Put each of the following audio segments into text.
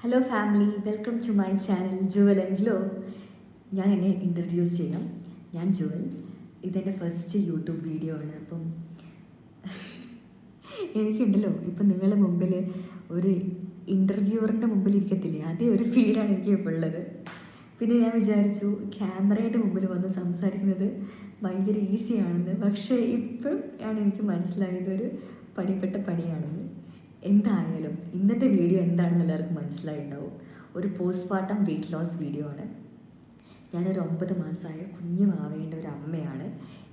Hello family, welcome to my channel jewel and glow. ഞാൻ എന്നെ introduce ചെയ്യാം. ഞാൻ ജുവൽ. ഇതെൻ്റെ ഫസ്റ്റ് യൂട്യൂബ് വീഡിയോ ആണ്. അപ്പം എനിക്കുണ്ടല്ലോ ഇപ്പം നിങ്ങളുടെ മുമ്പിൽ ഒരു ഇൻ്റർവ്യൂവറിൻ്റെ മുമ്പിൽ ഇരിക്കത്തില്ലേ, അതേ ഒരു ഫീലാണ് എനിക്ക് ഇപ്പോൾ ഉള്ളത്. പിന്നെ ഞാൻ വിചാരിച്ചു ക്യാമറയുടെ മുമ്പിൽ വന്ന് സംസാരിക്കുന്നത് ഭയങ്കര ഈസിയാണെന്ന്. പക്ഷേ ഇപ്പോഴും ആണ് എനിക്ക് മനസ്സിലായത് ഒരു പണിപ്പെട്ട പണിയാണെന്ന്. എന്തായാലും ഇന്നത്തെ വീഡിയോ എന്താണെന്ന് എല്ലാവർക്കും മനസ്സിലായിട്ടുണ്ടാവും. ഒരു പോസ്റ്റ്മോർട്ടം വെയിറ്റ് ലോസ് വീഡിയോ ആണ്. ഞാനൊരു 9 മാസമായ കുഞ്ഞു ആവേണ്ട ഒരു അമ്മയാണ്.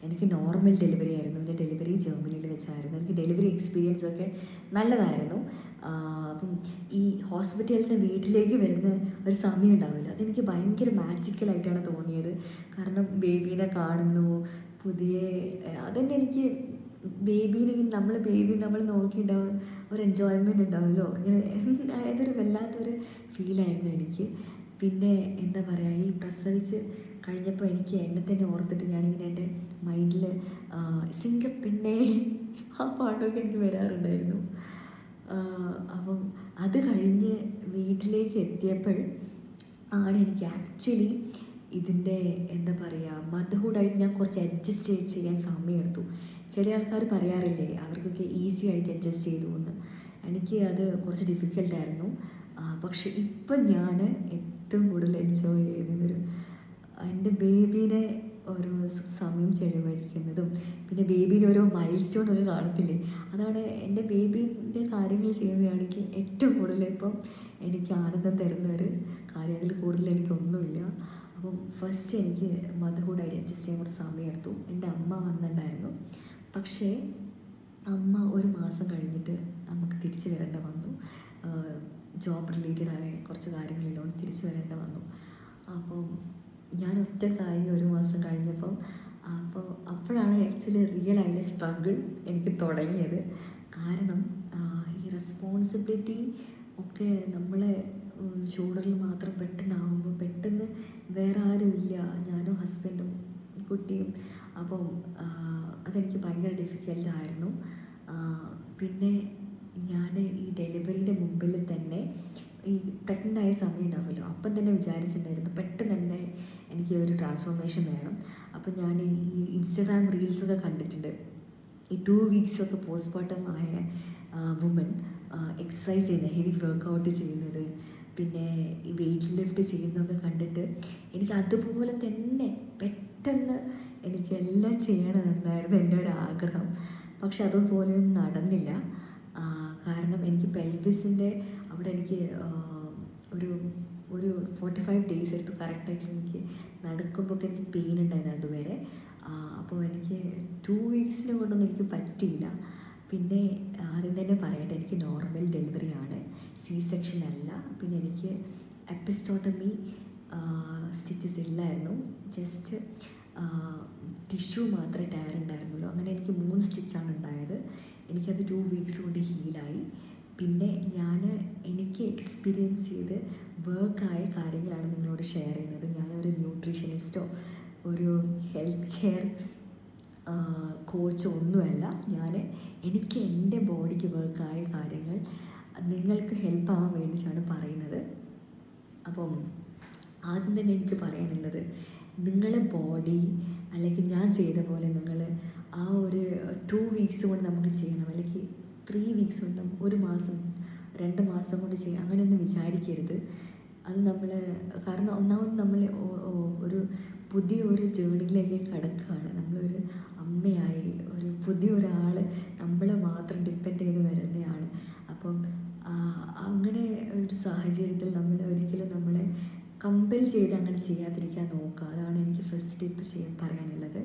എനിക്ക് നോർമൽ ഡെലിവറി ആയിരുന്നു. എൻ്റെ ഡെലിവറി ജർമ്മനിയിൽ വെച്ചായിരുന്നു. എനിക്ക് ഡെലിവറി എക്സ്പീരിയൻസ് ഒക്കെ നല്ലതായിരുന്നു. അപ്പം ഈ ഹോസ്പിറ്റലിൽ നിന്ന് വീട്ടിലേക്ക് വരുന്ന ഒരു സമയം ഉണ്ടാവില്ല, അതെനിക്ക് ഭയങ്കര മാജിക്കലായിട്ടാണ് തോന്നിയത്. കാരണം ബേബീനെ കാണുന്നു, പുതിയ അതെന്നെ എനിക്ക് ബേബി നമ്മൾ നോക്കിയിട്ടുണ്ടാവും, ഒരു എൻജോയ്മെൻ്റ് ഉണ്ടാവുമല്ലോ. ഇങ്ങനെ അതൊരു വല്ലാത്തൊരു ഫീലായിരുന്നു എനിക്ക്. പിന്നെ എന്താ പറയുക, ഈ പ്രസവിച്ച് കഴിഞ്ഞപ്പോൾ എനിക്ക് എന്നെ തന്നെ ഓർത്തിട്ട് ഞാനിങ്ങനെ എൻ്റെ മൈൻഡിൽ സിംഗപ്പെണ്ണേ ആ പാട്ടൊക്കെ എനിക്ക് വരാറുണ്ടായിരുന്നു. അപ്പം അത് കഴിഞ്ഞ് വീട്ടിലേക്ക് എത്തിയപ്പോൾ ആണ് എനിക്ക് ആക്ച്വലി ഇതിൻ്റെ എന്താ പറയുക മദർഹുഡായിട്ട് ഞാൻ കുറച്ച് അഡ്ജസ്റ്റ് ചെയ്യാൻ സമയമെടുത്തു. ചില ആൾക്കാർ പറയാറില്ലേ അവർക്കൊക്കെ ഈസി ആയിട്ട് അഡ്ജസ്റ്റ് ചെയ്തു എന്ന്. എനിക്ക് അത് കുറച്ച് ഡിഫിക്കൽട്ടായിരുന്നു. പക്ഷെ ഇപ്പം ഞാൻ ഏറ്റവും കൂടുതൽ എൻജോയ് ചെയ്യുന്നതൊരു എൻ്റെ ബേബീനെ ഓരോ സമയം ചെലവഴിക്കുന്നതും പിന്നെ ബേബീനെ ഓരോ മൈൽ സ്റ്റോൺ ഒക്കെ കാണത്തില്ലേ, അതാണ് എൻ്റെ ബേബീൻ്റെ കാര്യങ്ങൾ ചെയ്യുന്നതാണ് എനിക്ക് ഏറ്റവും കൂടുതൽ ഇപ്പം എനിക്ക് ആനന്ദം തരുന്ന ഒരു കാര്യം. അതിൽ കൂടുതൽ എനിക്കൊന്നുമില്ല. അപ്പം ഫസ്റ്റ് എനിക്ക് മദർഹുഡായിട്ട് അഡ്ജസ്റ്റ് ചെയ്യാൻ കുറച്ച് സമയമെടുത്തു. എൻ്റെ അമ്മ വന്നിട്ടുണ്ടായിരുന്നു. പക്ഷേ അമ്മ ഒരു മാസം കഴിഞ്ഞിട്ട് നമുക്ക് തിരിച്ചു വരേണ്ട വന്നു. ജോബ് റിലേറ്റഡായ കുറച്ച് കാര്യങ്ങളിലോട്ട് തിരിച്ചു വരേണ്ട വന്നു. അപ്പം ഞാൻ ഒറ്റക്കായി ഒരു മാസം കഴിഞ്ഞപ്പം. അപ്പോഴാണ് ആക്ച്വലി റിയൽ ആയ സ്ട്രഗിൾ എനിക്ക് തുടങ്ങിയത്. കാരണം ഈ റെസ്പോൺസിബിലിറ്റി ഒക്കെ നമ്മളെ ഷോൾഡറിൽ മാത്രം പെട്ടെന്നാകുമ്പോൾ പെട്ടെന്ന് വേറെ ആരും ഇല്ല, ഞാനും ഹസ്ബൻഡും കുട്ടിയും. അപ്പം അതെനിക്ക് ഭയങ്കര ഡിഫിക്കൽട്ടായിരുന്നു. പിന്നെ ഞാൻ ഈ ഡെലിവറിയുടെ മുമ്പിൽ തന്നെ ഈ പ്രഗ്നൻ്റ് ആയ സമയം ഉണ്ടാവുമല്ലോ, അപ്പം തന്നെ വിചാരിച്ചിട്ടുണ്ടായിരുന്നു പെട്ടെന്ന് തന്നെ എനിക്ക് ഒരു ട്രാൻസ്ഫോർമേഷൻ വേണം. അപ്പം ഞാൻ ഈ ഇൻസ്റ്റഗ്രാം റീൽസൊക്കെ കണ്ടിട്ടുണ്ട്. ഈ 2 വീക്സൊക്കെ പോസ്റ്റ്മോർട്ടം ആയ വുമൺ എക്സസൈസ് ചെയ്യുന്നത്, ഹെവി വർക്കൗട്ട് ചെയ്യുന്നത്, പിന്നെ ഈ വെയിറ്റ് ലിഫ്റ്റ് ചെയ്യുന്നതൊക്കെ കണ്ടിട്ട് എനിക്ക് അതുപോലെ തന്നെ പെട്ടെന്ന് എനിക്ക് എല്ലാം ചെയ്യണമെന്നായിരുന്നു എൻ്റെ ഒരു ആഗ്രഹം. പക്ഷെ അതുപോലെയൊന്നും നടന്നില്ല. കാരണം എനിക്ക് പെൽവിസിൻ്റെ അവിടെ എനിക്ക് ഒരു ഒരു 45 ഡേയ്സ് എടുത്തു കറക്റ്റായിട്ട് എനിക്ക് നടക്കുമ്പോഴൊക്കെ എനിക്ക് പെയിൻ ഉണ്ടായിരുന്നു അതുവരെ. അപ്പോൾ എനിക്ക് 2 വീക്സിനെ കൊണ്ടൊന്നും എനിക്ക് പറ്റിയില്ല. പിന്നെ ആദ്യം തന്നെ പറയട്ടെ, എനിക്ക് നോർമൽ ഡെലിവറി ആണ്, സി സെക്ഷൻ അല്ല. പിന്നെ എനിക്ക് എപ്പിസ്റ്റോട്ടമി സ്റ്റിച്ചസ് ഇല്ലായിരുന്നു, ജസ്റ്റ് ടിഷ്യൂ മാത്രമേ ടയർ ഉണ്ടായിരുന്നുള്ളൂ. അങ്ങനെ എനിക്ക് 3 സ്റ്റിച്ചാണ് ഉണ്ടായത്. എനിക്കത് 2 വീക്സ് കൊണ്ട് ഹീലായി. പിന്നെ എനിക്ക് എക്സ്പീരിയൻസ് ചെയ്ത് വർക്കായ കാര്യങ്ങളാണ് നിങ്ങളോട് ഷെയർ ചെയ്യുന്നത്. ഞാനൊരു ന്യൂട്രീഷനിസ്റ്റോ ഒരു ഹെൽത്ത് കെയർ കോച്ചോ ഒന്നുമല്ല. എനിക്ക് എൻ്റെ ബോഡിക്ക് വർക്കായ കാര്യങ്ങൾ നിങ്ങൾക്ക് ഹെൽപ്പ് ആവാൻ വേണ്ടിയിട്ടാണ് പറയുന്നത്. അപ്പം ആദ്യം തന്നെ എനിക്ക് പറയാനുള്ളത്, നിങ്ങളെ ബോഡി അല്ലെങ്കിൽ ഞാൻ ചെയ്ത പോലെ നിങ്ങൾ ആ ഒരു 2 വീക്സ് കൊണ്ട് നമുക്ക് ചെയ്യണം, അല്ലെങ്കിൽ 3 വീക്സ് കൊണ്ട് 1 മാസം 2 മാസം കൊണ്ട് ചെയ്യണം, അങ്ങനെയൊന്നും വിചാരിക്കരുത്. അത് കാരണം ഒന്നാമത് നമ്മൾ ഒരു പുതിയൊരു ജേണിയിലേക്ക് കിടക്കുകയാണ്. നമ്മളൊരു അമ്മയായി ഒരു പുതിയൊരാൾ നമ്മളെ മാത്രം ഡിപ്പെൻഡ് ചെയ്ത് വരുന്നതാണ്. അപ്പം അങ്ങനെ ഒരു സാഹചര്യത്തിൽ നമ്മൾ ഒരിക്കലും നമ്മളെ കമ്പൽ ചെയ്ത് അങ്ങനെ ചെയ്യാതിരിക്കാൻ നോക്കുക. അതാണ് എനിക്ക് ഫസ്റ്റ് ടിപ്പ് പറയാനുള്ളത്.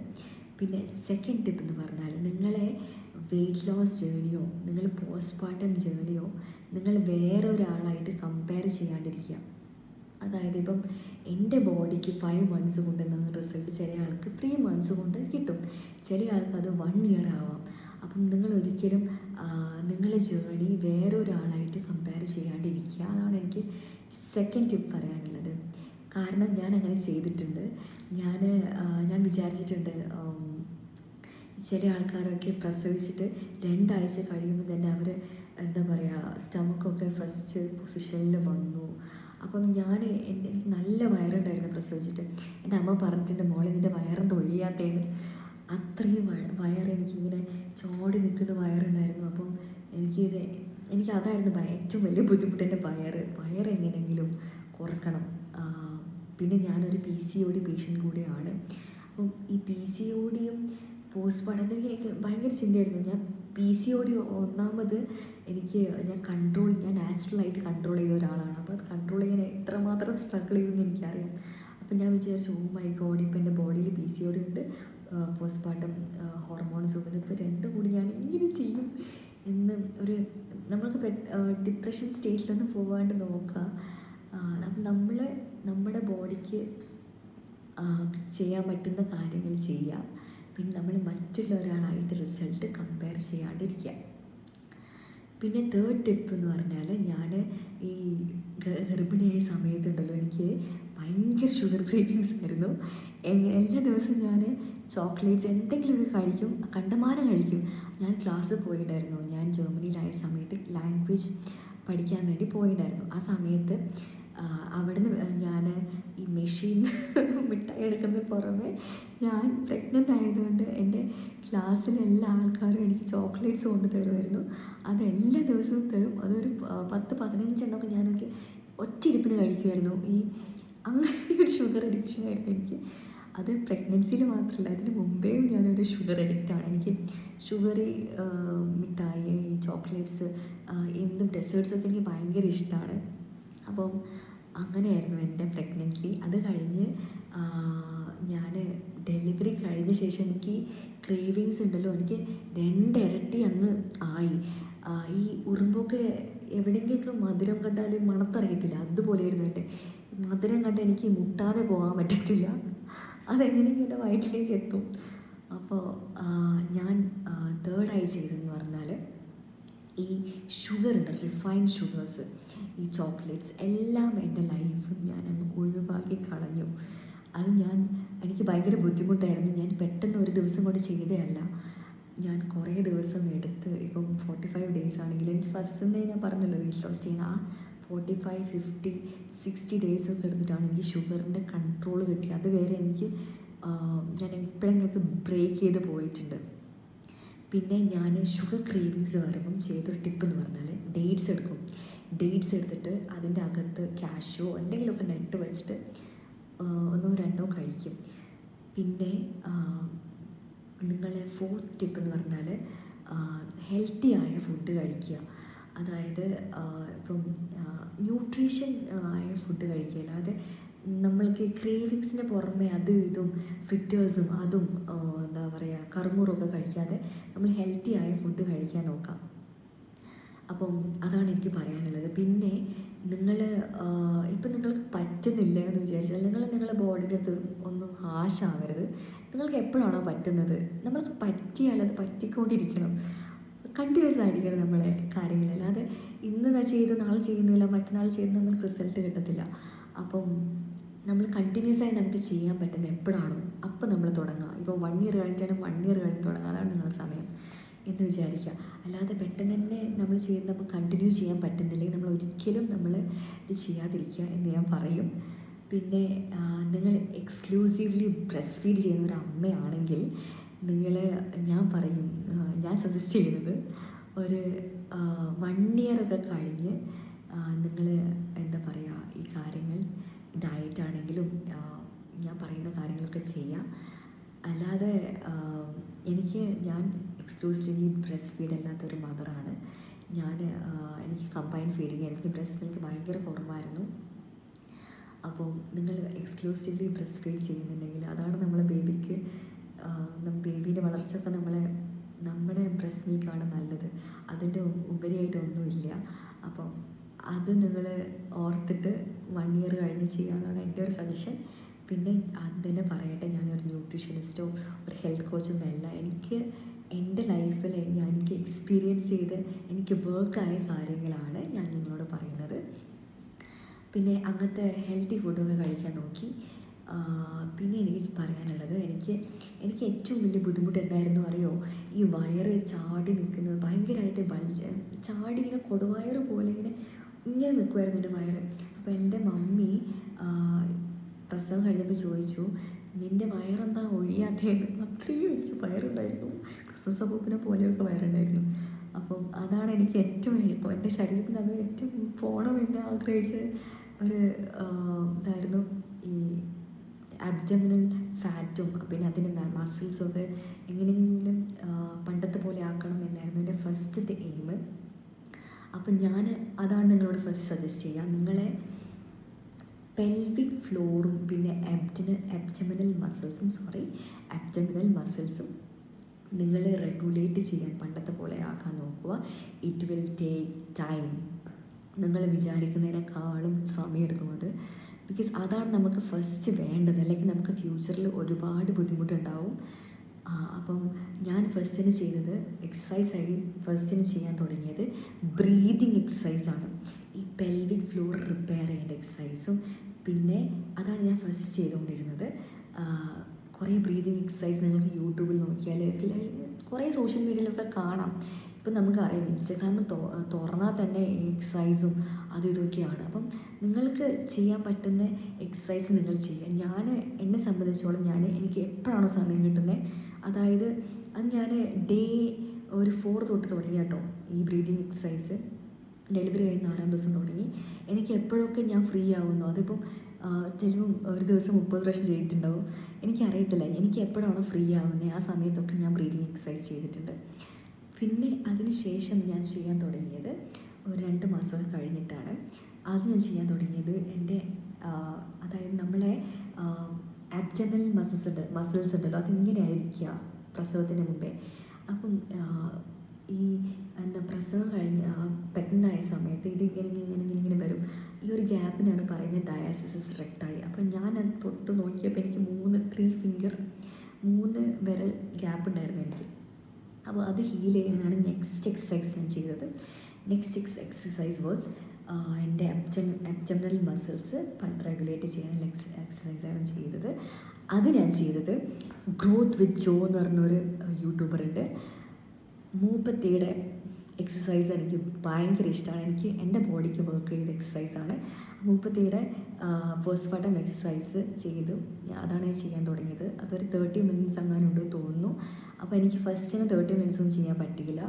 പിന്നെ സെക്കൻഡ് ടിപ്പ് എന്ന് പറഞ്ഞാൽ, നിങ്ങളെ വെയിറ്റ് ലോസ് ജേണിയോ നിങ്ങൾ പോസ്റ്റ്മോർട്ടം ജേണിയോ നിങ്ങൾ വേറൊരാളായിട്ട് കമ്പയർ ചെയ്യാണ്ടിരിക്കുക. അതായത് ഇപ്പം എൻ്റെ ബോഡിക്ക് 5 മന്ത്സ് കൊണ്ട് റിസൾട്ട് ചില ആൾക്ക് 3 മന്ത്സ് കൊണ്ട് കിട്ടും, ചില ആൾക്ക് അത് 1 ഇയർ ആവാം. അപ്പം നിങ്ങൾ ഒരിക്കലും നിങ്ങളെ ജേണി വേറൊരാളായിട്ട് കമ്പയർ ചെയ്യാണ്ടിരിക്കുക. അതാണ് എനിക്ക് സെക്കൻഡ് ടിപ്പ് പറയാനുള്ളത്. കാരണം ഞാൻ അങ്ങനെ ചെയ്തിട്ടുണ്ട്. ഞാൻ വിചാരിച്ചിട്ടുണ്ട്, ചില ആൾക്കാരൊക്കെ പ്രസവിച്ചിട്ട് 2 ആഴ്ച കഴിയുമ്പോൾ തന്നെ അവർ എന്താ പറയുക സ്റ്റമക്കൊക്കെ ഫസ്റ്റ് പൊസിഷനിൽ വന്നു, അപ്പം എനിക്ക് നല്ല വയറുണ്ടായിരുന്നു പ്രസവിച്ചിട്ട്. എൻ്റെ അമ്മ പറഞ്ഞിട്ടുണ്ട്, മോളെ നിൻ്റെ വയറൊന്നും ഒഴിയാത്തേന്ന്. അത്രയും വയറ് എനിക്കിങ്ങനെ ചോടി നിൽക്കുന്ന വയറുണ്ടായിരുന്നു. അപ്പം എനിക്കതായിരുന്നു ഏറ്റവും വലിയ ബുദ്ധിമുട്ട്, എൻ്റെ വയറ് എങ്ങനെയെങ്കിലും കുറക്കണം. പിന്നെ ഞാനൊരു PCOD പേഷ്യൻ്റ് കൂടിയാണ്. അപ്പം ഈ PCODയും പോസ്റ്റ്മോർട്ടം എനിക്ക് ഭയങ്കര ചിന്തയായിരുന്നു. ഞാൻ PCOD ഒന്നാമത് ഞാൻ നാച്ചുറലായിട്ട് കൺട്രോൾ ചെയ്ത ഒരാളാണ്. അപ്പോൾ അത് കൺട്രോൾ ചെയ്യാൻ എത്രമാത്രം സ്ട്രഗിൾ ചെയ്തെന്ന് എനിക്കറിയാം. അപ്പം ഞാൻ വിചാരിച്ചു, ഓ മൈ ഗോഡ്, ഇപ്പം എൻ്റെ ബോഡിയിൽ PCOD ഉണ്ട്, പോസ്റ്റ്മോർട്ടം ഹോർമോൺസ് ഉണ്ട്, ഇപ്പോൾ രണ്ടും കൂടി ഞാൻ എങ്ങനെ ചെയ്യും എന്ന് നമ്മൾക്ക് ഡിപ്രഷൻ സ്റ്റേറ്റിലൊന്നും പോകാണ്ട് നോക്കുക. നമ്മുടെ ബോഡിക്ക് ചെയ്യാൻ പറ്റുന്ന കാര്യങ്ങൾ ചെയ്യുക. പിന്നെ നമ്മൾ മറ്റുള്ള ഒരാളായിട്ട് റിസൾട്ട് കമ്പയർ ചെയ്യാണ്ടിരിക്കുക. പിന്നെ തേർഡ് ടിപ്പ് എന്ന് പറഞ്ഞാൽ, ഞാൻ ഈ ഗർഭിണിയായ സമയത്തുണ്ടല്ലോ, എനിക്ക് ഭയങ്കര ഷുഗർ ക്രേവിങ്സ് ആയിരുന്നു. എല്ലാ ദിവസവും ഞാൻ ചോക്ലേറ്റ്സ് എന്തെങ്കിലുമൊക്കെ കഴിക്കും, കണ്ടമാനം കഴിക്കും. ഞാൻ ക്ലാസ്സിൽ പോയിട്ടുണ്ടായിരുന്നു. ഞാൻ ജർമ്മനിയിലായ സമയത്ത് ലാംഗ്വേജ് പഠിക്കാൻ വേണ്ടി പോയിട്ടുണ്ടായിരുന്നു. ആ സമയത്ത് അവിടുന്ന് ഞാൻ ഈ മെഷീൻ മിഠായി എടുക്കുന്നതിന് പുറമെ ഞാൻ പ്രഗ്നൻ്റ് ആയതുകൊണ്ട് എൻ്റെ ക്ലാസ്സിലെ എല്ലാ ആൾക്കാരും എനിക്ക് ചോക്ലേറ്റ്സ് കൊണ്ട് തരുമായിരുന്നു. അതെല്ലാ ദിവസവും തരും. അതൊരു 10-15 എണ്ണമൊക്കെ ഞാനൊക്കെ ഒറ്റയിരിപ്പിന് കഴിക്കുമായിരുന്നു. അങ്ങനെ ഒരു ഷുഗർ അഡിക്ഷൻ ആയിരുന്നു എനിക്ക്. അത് പ്രഗ്നൻസിയിൽ മാത്രമല്ല, അതിന് മുമ്പേയും ഞാനൊരു ഷുഗർ അഡിക്റ്റാണ്. എനിക്ക് ഷുഗറി മിഠായി, ചോക്ലേറ്റ്സ്, എന്തും ഡെസേർട്ട്സൊക്കെ എനിക്ക് ഭയങ്കര ഇഷ്ടമാണ്. അപ്പം അങ്ങനെയായിരുന്നു എൻ്റെ പ്രഗ്നൻസി. അത് കഴിഞ്ഞ് ഞാൻ ഡെലിവറി കഴിഞ്ഞ ശേഷം എനിക്ക് ക്രേവിങ്സ് ഉണ്ടല്ലോ, എനിക്ക് 2 ഇരട്ടി അങ്ങ് ആയി. ഈ ഉറുമ്പൊക്കെ എവിടെയെങ്കിലും മധുരം കണ്ടാൽ മണത്തറിയത്തില്ല, അതുപോലെയായിരുന്നു എൻ്റെ. മധുരം കണ്ട് എനിക്ക് മുട്ടാതെ പോകാൻ പറ്റത്തില്ല, അതെങ്ങനെയെങ്കിലും എൻ്റെ വയറ്റിലേക്ക് എത്തും. അപ്പോൾ ഞാൻ തേർഡായി ചെയ്തതെന്ന് പറഞ്ഞാൽ, ഈ ഷുഗർ ഉണ്ട്, റിഫൈൻഡ് ഷുഗേഴ്സ്, ഈ ചോക്ലേറ്റ്സ് എല്ലാം എൻ്റെ ലൈഫിൽ ഞാനങ്ങ് ഒഴിവാക്കി കളഞ്ഞു. അത് എനിക്ക് ഭയങ്കര ബുദ്ധിമുട്ടായിരുന്നു. ഞാൻ പെട്ടെന്ന് ഒരു ദിവസം കൊണ്ട് ചെയ്തതല്ല, ഞാൻ കുറേ ദിവസം എടുത്ത്. ഇപ്പം 45 ഡേയ്സ് ആണെങ്കിൽ എനിക്ക് ഫസ്റ്റ് ഞാൻ പറഞ്ഞല്ലോ വെയിറ്റ് ലോസ് ചെയ്യുന്ന, ആ 45, 50, 60 ഡേയ്സൊക്കെ എടുത്തിട്ടാണ് എനിക്ക് ഷുഗറിൻ്റെ കൺട്രോൾ കിട്ടിയത്. അതുവരെ ഞാൻ എപ്പോഴെങ്കിലുമൊക്കെ ബ്രേക്ക് ചെയ്ത് പോയിട്ടുണ്ട്. പിന്നെ ഞാൻ ഷുഗർ ക്രേവിങ്സ് വരുമ്പം ചെയ്തൊരു ടിപ്പ് എന്ന് പറഞ്ഞാൽ, ഡേറ്റ്സ് എടുക്കും. ഡേറ്റ്സ് എടുത്തിട്ട് അതിൻ്റെ അകത്ത് കാഷ്യൂ എന്തെങ്കിലുമൊക്കെ നെട്ട് വെച്ചിട്ട് 1-2 കഴിക്കും. പിന്നെ നിങ്ങൾ ഫോർത്ത് ടിപ്പ് എന്ന് പറഞ്ഞാൽ, ഹെൽത്തി ആയ ഫുഡ് കഴിക്കുക. അതായത് ഇപ്പം ന്യൂട്രീഷൻ ആയ ഫുഡ് കഴിക്കുക. അല്ലാതെ നമ്മൾക്ക് ക്രേവിങ്സിന് പുറമെ ഇതും ഫ്രിറ്റേഴ്സും അതും എന്താ പറയുക, കറുമുറൊക്കെ കഴിക്കാതെ നമ്മൾ ഹെൽത്തി ആയ ഫുഡ് കഴിക്കാൻ നോക്കാം. അപ്പം അതാണ് എനിക്ക് പറയാനുള്ളത്. പിന്നെ ഇപ്പം നിങ്ങൾക്ക് പറ്റുന്നില്ല എന്ന് വിചാരിച്ചാൽ നിങ്ങളുടെ ബോഡിയുടെ അടുത്ത് ഒന്നും ഹാഷാവരുത്. നിങ്ങൾക്ക് എപ്പോഴാണോ പറ്റുന്നത്, നമ്മൾക്ക് പറ്റിയാൽ അത് പറ്റിക്കൊണ്ടിരിക്കണം, കണ്ടിന്യൂസ് ആയിരിക്കണം നമ്മളെ കാര്യങ്ങൾ. അല്ലാതെ ഇന്ന് ചെയ്ത് നാളെ ചെയ്യുന്നില്ല, മറ്റന്നാൾ ചെയ്ത് നമുക്ക് റിസൾട്ട് കിട്ടത്തില്ല. അപ്പം നമ്മൾ കണ്ടിന്യൂസ് ആയി നമുക്ക് ചെയ്യാൻ പറ്റുന്ന എപ്പോഴാണോ അപ്പം നമ്മൾ തുടങ്ങുക. ഇപ്പോൾ 1 ഇയർ കഴിഞ്ഞിട്ടാണ് 1 ഇയർ കഴിഞ്ഞ് തുടങ്ങുക, അതാണ് നിങ്ങളുടെ സമയം എന്ന് വിചാരിക്കുക. അല്ലാതെ പെട്ടെന്ന് തന്നെ നമ്മൾ ചെയ്യുന്നത് നമുക്ക് കണ്ടിന്യൂ ചെയ്യാൻ പറ്റുന്നില്ലെങ്കിൽ നമ്മൾ ഒരിക്കലും ഇത് ചെയ്യാതിരിക്കുക എന്ന് ഞാൻ പറയും. പിന്നെ നിങ്ങൾ എക്സ്ക്ലൂസീവ്ലി ബ്രസ്റ്റ് ഫീഡ് ചെയ്യുന്ന ഒരു അമ്മയാണെങ്കിൽ ഞാൻ സജസ്റ്റ് ചെയ്യുന്നത് ഒരു 1 ഇയറൊക്കെ കഴിഞ്ഞ് നിങ്ങൾ എന്താ പറയുക, ഈ കാര്യങ്ങൾ ഡയറ്റാണെങ്കിലും ഞാൻ പറയുന്ന കാര്യങ്ങളൊക്കെ ചെയ്യുക. അല്ലാതെ ഞാൻ എക്സ്ക്ലൂസീവ്ലി ബ്രസ്റ്റ് ഫീഡ് അല്ലാത്തൊരു മദറാണ്. എനിക്ക് കമ്പൈൻ ഫീഡിങ്, എനിക്ക് ബ്രസ്റ്റ് മിൽക്ക് ഭയങ്കര കുറവായിരുന്നു. അപ്പോൾ നിങ്ങൾ എക്സ്ക്ലൂസീവ്ലി ബ്രസ്റ്റ് ഫീഡ് ചെയ്യുന്നുണ്ടെങ്കിൽ അതാണ് നമ്മളെ ബേബീൻ്റെ വളർച്ചയൊക്കെ നമ്മുടെ ബ്രസ്റ്റ് മിൽക്കാണ് നല്ലത്. അതിൻ്റെ ഉപരിയായിട്ടൊന്നുമില്ല. അപ്പം അത് നിങ്ങൾ ഓർത്തിട്ട് 1 ഇയർ കഴിഞ്ഞ് ചെയ്യാമെന്നാണ് എൻ്റെ ഒരു സജഷൻ. പിന്നെ തന്നെ പറയട്ടെ, ഞാനൊരു ന്യൂട്രീഷനിസ്റ്റോ ഒരു ഹെൽത്ത് കോച്ചൊന്നും അല്ല. എൻ്റെ ലൈഫിൽ എനിക്ക് എക്സ്പീരിയൻസ് ചെയ്ത് എനിക്ക് വർക്കായ കാര്യങ്ങളാണ് ഞാൻ നിങ്ങളോട് പറയുന്നത്. പിന്നെ അങ്ങനത്തെ ഹെൽത്തി ഫുഡൊക്കെ കഴിക്കാൻ നോക്കി. പിന്നെ എനിക്ക് പറയാനുള്ളത്, എനിക്ക് ഏറ്റവും വലിയ ബുദ്ധിമുട്ട് എന്തായിരുന്നു അറിയോ, ഈ വയറ് ചാടി നിൽക്കുന്നത്, ഭയങ്കരമായിട്ട് ചാടി ഇങ്ങനെ കൊടുവയറ് പോലെ ഇങ്ങനെ നിൽക്കുമായിരുന്നു എൻ്റെ വയറ്. അപ്പോൾ അപ്പോൾ എൻ്റെ മമ്മി പ്രസവം കഴിഞ്ഞപ്പോൾ ചോദിച്ചു, നിൻ്റെ വയറെന്താ ഒഴിയാത്തതെന്ന്. അത്രയും എനിക്ക് വയറുണ്ടായിരുന്നു, ക്രിസ്മസ് അപ്പൂപ്പിനെ പോലെയൊക്കെ വയറുണ്ടായിരുന്നു. അപ്പം അതാണ് എനിക്ക് ഏറ്റവും എളുപ്പം, എൻ്റെ ശരീരത്തിന് അത് ഏറ്റവും പോകണമെന്ന് ആഗ്രഹിച്ച ഒരു ഇതായിരുന്നു ഈ അബ്ഡമിനൽ ഫാറ്റും പിന്നെ അതിൻ്റെ മസിൽസും ഒക്കെ എങ്ങനെയെങ്കിലും പണ്ടത്തെ പോലെ ആക്കണം എന്നായിരുന്നു എൻ്റെ ഫസ്റ്റത്തെ എയിം. അപ്പം ഞാൻ അതാണ് നിങ്ങളോട് ഫസ്റ്റ് സജസ്റ്റ് ചെയ്യുക. നിങ്ങളെ പെൽവിക് ഫ്ലോറും പിന്നെ അബ്ഡമിനൽ മസിൽസും നിങ്ങൾ റെഗുലേറ്റ് ചെയ്യാൻ പണ്ടത്തെ പോലെ ആക്കാൻ നോക്കുക. It will take time. നിങ്ങൾ വിചാരിക്കുന്നതിനേക്കാളും സമയമെടുക്കും അത്. ബിക്കോസ് അതാണ് നമുക്ക് ഫസ്റ്റ് വേണ്ടത്, അല്ലെങ്കിൽ നമുക്ക് ഫ്യൂച്ചറിൽ ഒരുപാട് ബുദ്ധിമുട്ടുണ്ടാവും. അപ്പം ഞാൻ ഫസ്റ്റിന് ചെയ്തത് എക്സസൈസായി ഫസ്റ്റിന് ചെയ്യാൻ തുടങ്ങിയത് ബ്രീതിങ് എക്സസൈസാണ്. ഈ പെൽവിക് ഫ്ലോർ റിപ്പയർ ചെയ്യേണ്ട എക്സസൈസും പിന്നെ അതാണ് ഞാൻ ഫസ്റ്റ് ചെയ്തുകൊണ്ടിരുന്നത്. കുറേ ബ്രീതിങ് എക്സസൈസ് നിങ്ങൾക്ക് യൂട്യൂബിൽ നോക്കിയാൽ കുറേ സോഷ്യൽ മീഡിയയിലൊക്കെ കാണാം. ഇപ്പം നമുക്കറിയാം, ഇൻസ്റ്റാഗ്രാമിൽ തുറന്നാൽ തന്നെ എക്സസൈസും അതും ഇതൊക്കെയാണ്. അപ്പം നിങ്ങൾക്ക് ചെയ്യാൻ പറ്റുന്ന എക്സസൈസ് നിങ്ങൾ ചെയ്യുക. ഞാൻ എന്നെ സംബന്ധിച്ചോളം എനിക്ക് എപ്പോഴാണോ സമയം കിട്ടുന്നത്, അതായത് അത് ഞാൻ ഡേ ഒരു 4 തൊട്ട് തുടങ്ങി കേട്ടോ ഈ ബ്രീതിങ് എക്സസൈസ്. ഡെലിവറി കഴിഞ്ഞ് 4-ാം ദിവസം തുടങ്ങി. എനിക്ക് എപ്പോഴൊക്കെ ഞാൻ ഫ്രീ ആവുന്നു, അതിപ്പം ചിലപ്പം ഒരു ദിവസം 30 പ്രാവശ്യം ചെയ്തിട്ടുണ്ടാവും, എനിക്കറിയത്തില്ല. എനിക്ക് എപ്പോഴാണോ ഫ്രീ ആവുന്നത് ആ സമയത്തൊക്കെ ഞാൻ ബ്രീതിങ് എക്സസൈസ് ചെയ്തിട്ടുണ്ട്. പിന്നെ അതിന് ശേഷം ഞാൻ ചെയ്യാൻ തുടങ്ങിയത് ഒരു 2 മാസമൊക്കെ കഴിഞ്ഞിട്ടാണ്. അത് ഞാൻ ചെയ്യാൻ തുടങ്ങിയത് എൻ്റെ അതായത് നമ്മളെ അബ്ഡമിനൽ മസിൽസ് ഉണ്ടല്ലോ, അതിങ്ങനെ അഴിക്കുക പ്രസവത്തിന് മുമ്പേ. അപ്പം ഈ പ്രസവം കഴിഞ്ഞ് പ്രഗ്നൻ്റ് ആയ സമയത്ത് ഇത് ഇങ്ങനെ വരും. ഈ ഒരു ഗ്യാപ്പിനാണ് പറയുന്നത് ഡയാസിസ് റെക്ടായി. അപ്പം ഞാനത് തൊട്ട് നോക്കിയപ്പോൾ എനിക്ക് 3 വിരൽ ഗ്യാപ്പ് ഉണ്ടായിരുന്നു എനിക്ക്. അപ്പോൾ അത് ഹീൽ ചെയ്യാനാണ് നെക്സ്റ്റ് എക്സസൈസ് ഞാൻ ചെയ്തത്. നെക്സ്റ്റ് എക്സസൈസ് വാസ് എൻ്റെ അബ്ഡമിനൽ മസിൽസ് റെഗുലേറ്റ് ചെയ്യാനുള്ള എക്സസൈസാണ് ചെയ്തത്. അത് ഞാൻ ചെയ്തത് ഗ്രോത്ത് വിത്ത് ജോ എന്ന് പറഞ്ഞൊരു യൂട്യൂബറുണ്ട്, മൂപ്പത്തിയുടെ എക്സസൈസ് എനിക്ക് ഭയങ്കര ഇഷ്ടമാണ്. എനിക്ക് എൻ്റെ ബോഡിക്ക് വർക്ക് ചെയ്ത എക്സസൈസാണ്. മൂപ്പത്തിയുടെ പോസ്റ്റ്മോർട്ടം എക്സസൈസ് ചെയ്തു. അതാണ് ഞാൻ ചെയ്യാൻ തുടങ്ങിയത്. അതൊരു 30 മിനിറ്റ്സ് അങ്ങനെ ഉണ്ടെന്ന് തോന്നുന്നു. അപ്പോൾ എനിക്ക് ഫസ്റ്റിന് 30 മിനിറ്റ്സ് ഒന്നും ചെയ്യാൻ പറ്റിയില്ല.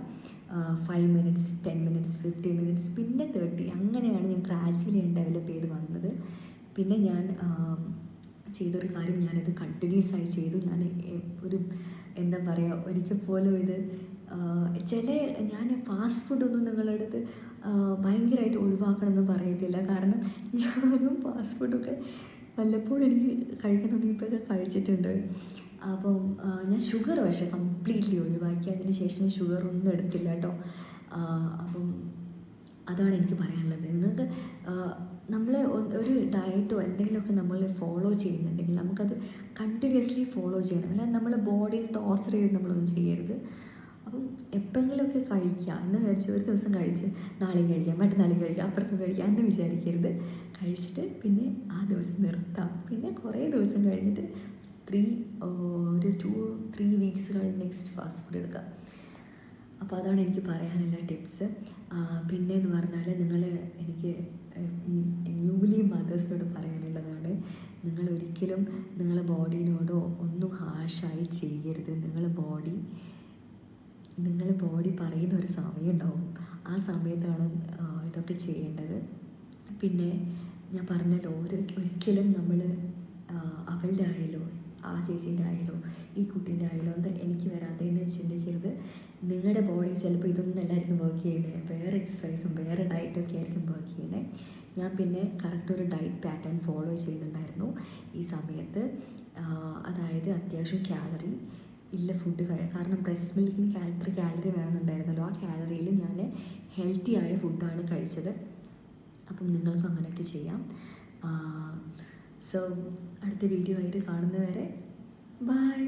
5 മിനിറ്റ്സ്, 10 മിനിറ്റ്സ്, 15 മിനിറ്റ്സ്, പിന്നെ 30, അങ്ങനെയാണ് ഞാൻ ഗ്രാജുവലി ഡെവലപ്പ് ചെയ്ത് വന്നത്. പിന്നെ ഞാൻ ചെയ്തൊരു കാര്യം, ഞാനത് കണ്ടിന്യൂസ് ആയി ചെയ്തു. ഞാൻ ഒരു എന്താ പറയുക, ഒരിക്കൽ പോലും ഇത് ഞാൻ ഫാസ്റ്റ് ഫുഡൊന്നും നിങ്ങളുടെ അടുത്ത് ഭയങ്കരമായിട്ട് ഒഴിവാക്കണമെന്ന് പറയത്തില്ല. കാരണം ഞാനും ഫാസ്റ്റ് ഫുഡൊക്കെ വല്ലപ്പോഴും എനിക്ക് കഴിക്കാൻ തോന്നിയപ്പോഴൊക്കെ കഴിച്ചിട്ടുണ്ട്. അപ്പം ഞാൻ ഷുഗർ പക്ഷേ കംപ്ലീറ്റ്ലി ഒഴിവാക്കി. അതിന് ശേഷം ഷുഗർ ഒന്നും എടുത്തില്ല കേട്ടോ. അപ്പം അതാണ് എനിക്ക് പറയാനുള്ളത്. നിങ്ങൾക്ക് നമ്മൾ ഒരു ഡയറ്റോ എന്തെങ്കിലുമൊക്കെ നമ്മൾ ഫോളോ ചെയ്യുന്നുണ്ടെങ്കിൽ നമുക്കത് കണ്ടിന്യൂസ്ലി ഫോളോ ചെയ്യണം. അല്ലാതെ നമ്മൾ ബോഡിയെ ടോർച്ചർ ചെയ്ത് നമ്മളൊന്നും ചെയ്യരുത്. അപ്പം എപ്പോഴെങ്കിലുമൊക്കെ കഴിക്കുക എന്ന് വിചാരിച്ച് ഒരു ദിവസം കഴിച്ച് നാളെയും കഴിക്കാം, മറ്റന്നാളും കഴിക്കാം, അപ്പുറത്തും കഴിക്കാം എന്ന് വിചാരിക്കരുത്. കഴിച്ചിട്ട് പിന്നെ ആ ദിവസം നിർത്താം. പിന്നെ കുറേ ദിവസം കഴിഞ്ഞിട്ട് ഒരു 2-3 വീക്സ് കഴിഞ്ഞ് നെക്സ്റ്റ് ഫാസ്റ്റ് ഫുഡ് എടുക്കുക. അപ്പോൾ അതാണ് എനിക്ക് പറയാനുള്ള ടിപ്സ്. പിന്നെ എന്ന് പറഞ്ഞാൽ എനിക്ക് ന്യൂലി മദേഴ്സിനോട് പറയാനുള്ളതാണ്, നിങ്ങളൊരിക്കലും നിങ്ങളെ ബോഡീനോടോ ഒന്നും ഹാഷായി ചെയ്യരുത്. നിങ്ങളുടെ ബോഡി പറയുന്ന ഒരു സമയം ഉണ്ടാവും, ആ സമയത്താണ് ഇതൊക്കെ ചെയ്യേണ്ടത്. പിന്നെ ഞാൻ പറഞ്ഞല്ലോ, ഒരിക്കലും നമ്മൾ അവളുടെ ആയാലോ ആ ചേച്ചീൻ്റെ ആയാലോ ഈ കുട്ടീൻ്റെ ആയാലോ എന്താ എനിക്ക് വരാത്തതെന്ന് ചിന്തിക്കരുത്. നിങ്ങളുടെ ബോഡി ചിലപ്പോൾ ഇതൊന്നും എല്ലാവർക്കും വർക്ക് ചെയ്യുന്നത്, വേറെ എക്സസൈസും വേറെ ഡയറ്റൊക്കെ ആയിരിക്കും വർക്ക് ചെയ്യുന്നത്. ഞാൻ പിന്നെ കറക്റ്റ് ഒരു ഡയറ്റ് പാറ്റേൺ ഫോളോ ചെയ്തിട്ടുണ്ടായിരുന്നു ഈ സമയത്ത്. അതായത് അത്യാവശ്യം കാലറി ഇല്ല ഫുഡ് കാരണം ബ്രസ്റ്റ് മിൽക്കിന് ഇത്ര കാലറി വേണമെന്നുണ്ടായിരുന്നല്ലോ. ആ കാലറിയിൽ ഞാൻ ഹെൽത്തി ആയ ഫുഡാണ് കഴിച്ചത്. അപ്പം നിങ്ങൾക്ക് അങ്ങനെയൊക്കെ ചെയ്യാം. സോ അടുത്ത വീഡിയോ ആയിട്ട് കാണുന്നവരെ ബൈ.